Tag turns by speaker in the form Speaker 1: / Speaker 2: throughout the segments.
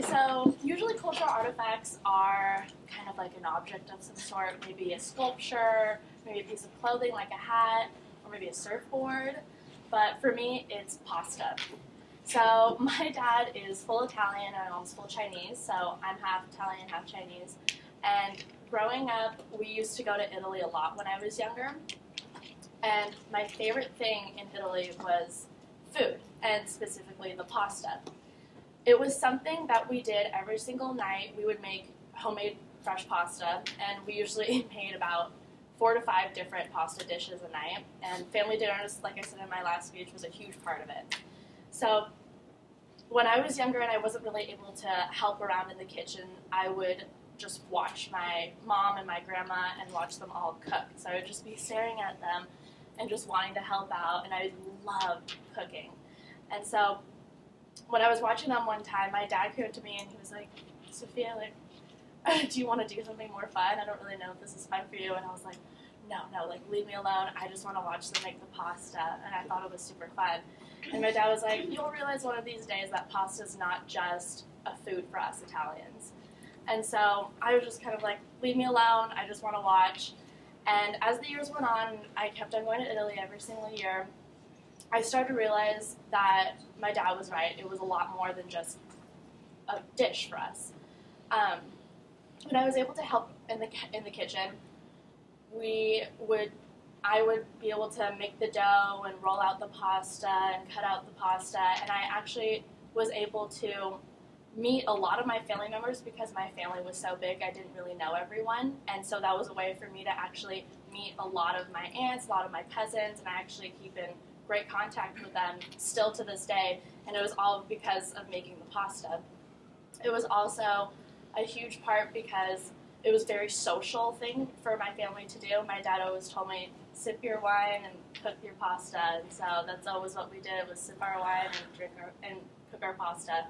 Speaker 1: So usually cultural artifacts are kind of like an object of some sort, maybe a sculpture, maybe a piece of clothing like a hat, or maybe a surfboard. But for me, it's pasta. So my dad is full Italian and my mom's full Chinese, so I'm half Italian, half Chinese. And growing up, we used to go to Italy a lot when I was younger. And my favorite thing in Italy was food, and specifically the pasta. It was something that we did every single night. We would make homemade fresh pasta, and we usually made about 4 to 5 different pasta dishes a night. And family dinners, like I said in my last speech, was a huge part of it. So when I was younger and I wasn't really able to help around in the kitchen, I would just watch my mom and my grandma and watch them all cook. So I would just be staring at them and just wanting to help out, and I loved cooking. And so when I was watching them one time, my dad came up to me and he was like, Sophia, like, do you want to do something more fun? I don't really know if this is fun for you. And I was like, no, like, leave me alone. I just want to watch them make the pasta. And I thought it was super fun. And my dad was like, you'll realize one of these days that pasta is not just a food for us Italians. And so I was just kind of like, leave me alone. I just want to watch. And as the years went on, I kept on going to Italy every single year. I started to realize that my dad was right. It was a lot more than just a dish for us. When I was able to help in the kitchen, I would be able to make the dough and roll out the pasta and cut out the pasta, and I actually was able to meet a lot of my family members because my family was so big. I didn't really know everyone, and so that was a way for me to actually meet a lot of my aunts, a lot of my cousins, and I actually keep in great contact with them still to this day, and it was all because of making the pasta. It was also a huge part because it was a very social thing for my family to do. My dad always told me, sip your wine and cook your pasta, and so that's always what we did, was sip our wine and cook our pasta.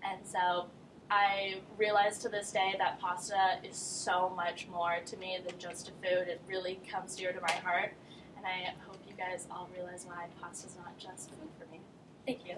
Speaker 1: And so I realized to this day that pasta is so much more to me than just a food. It really comes dear to my heart, and I hope you guys all realize why pasta is not just food for me. Thank you.